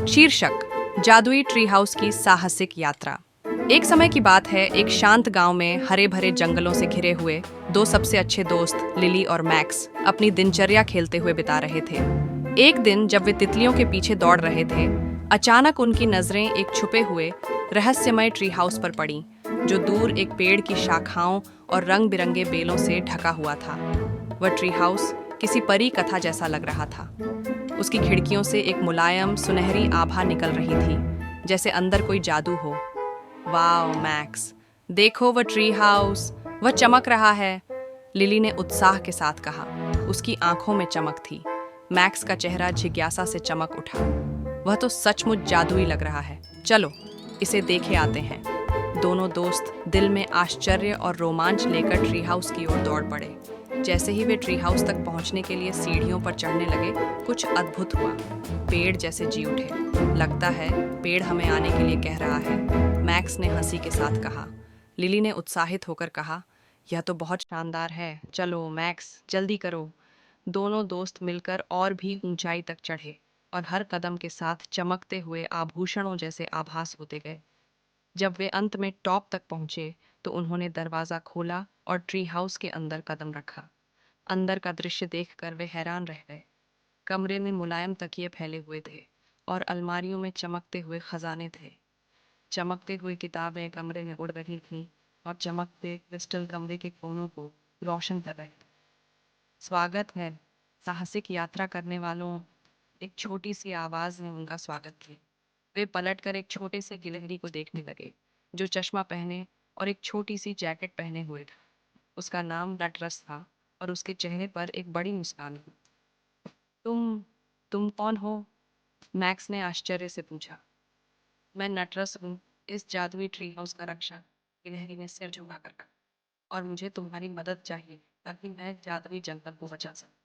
शीर्षक जादुई tree house की साहसिक यात्रा। एक समय की बात है, एक शांत गांव में हरे भरे जंगलों से घिरे हुए दो सबसे अच्छे दोस्त लिली और मैक्स अपनी दिनचर्या खेलते हुए बिता रहे थे। एक दिन जब वे तितलियों के पीछे दौड़ रहे थे, अचानक उनकी नजरें एक छुपे हुए रहस्यमय ट्री हाउस पर पड़ी, जो दूर एक पेड़ की शाखाओं और रंग बिरंगे बेलों से ढका हुआ था। वह ट्री हाउस किसी परी कथा जैसा लग रहा था। उसकी खिड़कियों से एक मुलायम सुनहरी आभा निकल रही थी, जैसे अंदर कोई जादू हो। वाओ मैक्स, देखो वह ट्री हाउस, वह चमक रहा है, लिली ने उत्साह के साथ कहा। उसकी आंखों में चमक थी। मैक्स का चेहरा जिज्ञासा से चमक उठा। वह तो सचमुच जादुई लग रहा है, चलो इसे देखे आते हैं। दोनों दोस्त दिल में आश्चर्य और रोमांच लेकर ट्री हाउस की ओर दौड़ पड़े। जैसे ही वे ट्री हाउस तक पहुंचने के लिए सीढ़ियों पर चढ़ने लगे, कुछ अद्भुत हुआ। पेड़ जैसे जी उठे। लगता है पेड़ हमें आने के लिए कह रहा है, मैक्स ने हंसी के साथ कहा। लिली ने उत्साहित होकर कहा, यह तो बहुत शानदार है, चलो मैक्स जल्दी करो। दोनों दोस्त मिलकर और भी ऊंचाई तक चढ़े और हर कदम के साथ चमकते हुए आभूषणों जैसे आभास होते गए। जब वे अंत में टॉप तक पहुंचे, तो उन्होंने दरवाजा खोला और ट्री हाउस के अंदर कदम रखा। अंदर का दृश्य देखकर वे हैरान रह गए। कमरे में मुलायम तकिए फैले हुए थे और अलमारियों में चमकते हुए खजाने थे। चमकते हुए किताबें कमरे में उड़ रही थीं और चमकते क्रिस्टल कमरे के कोनों को रोशन कर रहे थे। स्वागत है साहसिक यात्रा करने वालों, एक छोटी सी आवाज ने उनका स्वागत किया। वे पलटकर एक छोटे से गिलहरी को देखने लगे, जो चश्मा पहने और एक छोटी सी जैकेट पहने हुए था। उसका नाम नटरस था और उसके चेहरे पर एक बड़ी मुस्कान थी। तुम तुम कौन हो? मैक्स ने आश्चर्य से पूछा। मैं नटरस हूँ, इस जादुई ट्री हाउस का रक्षक, गिलहरी ने सिर झुकाकर कहा। और मुझे तुम्हारी मदद चाहिए ताकि मैं जादुई जंगल को बचा सकूं।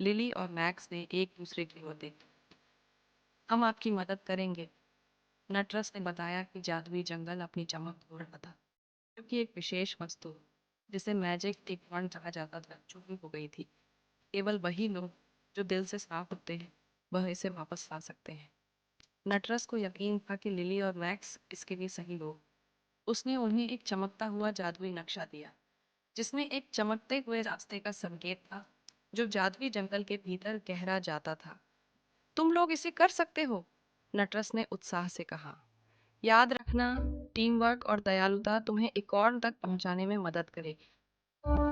लिली और मैक्स ने एक दूसरे की ओर देखा। हम आपकी मदद करेंगे, नटरस ने बताया कि जादुई जंगल अपनी चमक खो रहा था, क्योंकि एक विशेष वस्तु जिसे मैजिक टिकवन कहा जाता था चोरी हो गई थी। केवल वही लोग जो दिल से साफ होते हैं, वह इसे वापस ला सकते हैं। नटरस को यकीन था कि लिली और मैक्स इसके लिए सही लोग। उसने उन्हें एक चमकता हुआ जादुई नक्शा दिया, जिसमें एक चमकते हुए रास्ते का संकेत था, जो जादुई जंगल के भीतर गहरा जाता था। तुम लोग इसे कर सकते हो, नटरस ने उत्साह से कहा। याद रखना, टीम वर्क और दयालुता तुम्हें इकॉर्न तक पहुंचाने में मदद करेगी।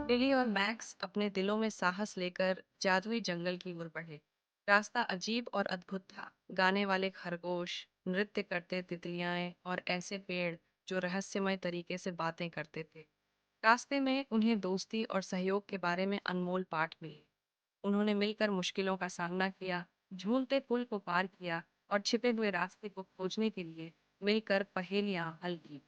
लिली और मैक्स अपने दिलों में साहस लेकर जादुई जंगल की ओर बढ़े। रास्ता अजीब और अद्भुत था। गाने वाले खरगोश, नृत्य करते तितलियां और ऐसे पेड़ जो रहस्यमय तरीके से बातें करते थे। रास्ते में उन्हें दोस्ती और सहयोग के बारे में अनमोल पाठ मिले। उन्होंने मिलकर मुश्किलों का सामना किया, झूलते पुल को पार किया और छिपे हुए रास्ते को खोजने के लिए मिलकर पहेलियां हल की।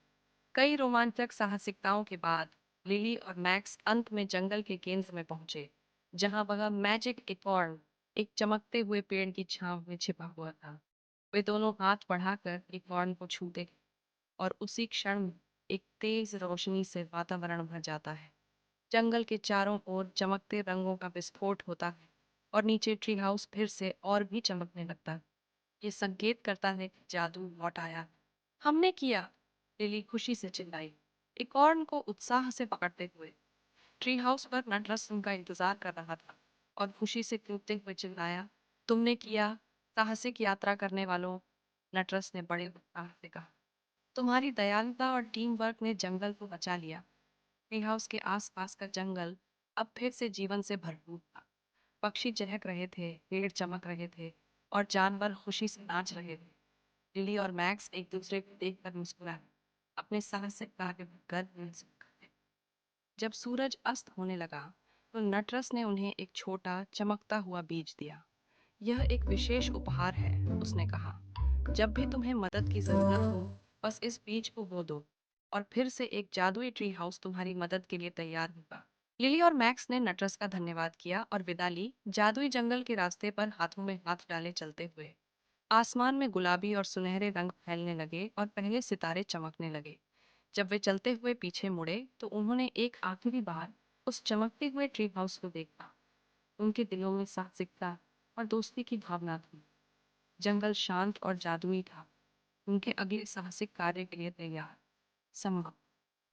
कई रोमांचक साहसिकताओं के बाद लिली और मैक्स अंत में जंगल के केंद्र में पहुंचे, जहां वह मैजिक एकॉर्न एक चमकते हुए पेड़ की छांव में छिपा हुआ था। वे दोनों हाथ बढ़ाकर एकॉर्न को छूते और उसी क्षण एक तेज रोशनी से वातावरण भर जाता है। जंगल के चारों ओर चमकते रंगों का विस्फोट होता है और नीचे ट्री हाउस फिर से और भी चमकने लगता है। ये संकेत करता है कि जादू लौट आया। हमने किया, लिली खुशी से चिल्लाई, एकॉर्न को उत्साह से पकड़ते हुए। ट्री हाउस पर नटरस उनका इंतजार कर रहा था और खुशी से कूदते हुए चिल्लाया, तुमने किया, साहसिक यात्रा करने वालों, नटरस ने बड़े उत्साह से कहा। तुम्हारी दयालुता और टीम वर्क ने जंगल को बचा लिया। ट्री हाउस के आसपास का जंगल अब फिर से जीवन से भरपूर था। पक्षी चहक रहे थे, पेड़ चमक रहे थे और जानवर खुशी से नाच रहे थे। लिली और मैक्स एक दूसरे को देखकर मुस्कुराए, अपने साहसिक कार्य पर गर्व महसूस करते। जब सूरज अस्त होने लगा, तो नटरस ने उन्हें एक छोटा चमकता हुआ बीज दिया। यह एक विशेष उपहार है, उसने कहा। जब भी तुम्हें मदद की जरूरत हो, बस इस बीज को बो दो और फिर से एक जादुई ट्री हाउस तुम्हारी मदद के लिए तैयार होगा। लिली और मैक्स ने नटरस का धन्यवाद किया और विदा ली, जादुई जंगल के रास्ते पर हाथों में हाथ डाले चलते हुए। आसमान में गुलाबी और सुनहरे रंग फैलने लगे और पहले सितारे चमकने लगे। जब वे चलते हुए पीछे मुड़े, तो उन्होंने एक आखिरी बार उस चमकते हुए ट्री हाउस को देखा। उनके दिलों में साहसिकता और दोस्ती की भावना थी। जंगल शांत और जादुई था। उनके अगले साहसिक कार्य के लिए तैयार। संभव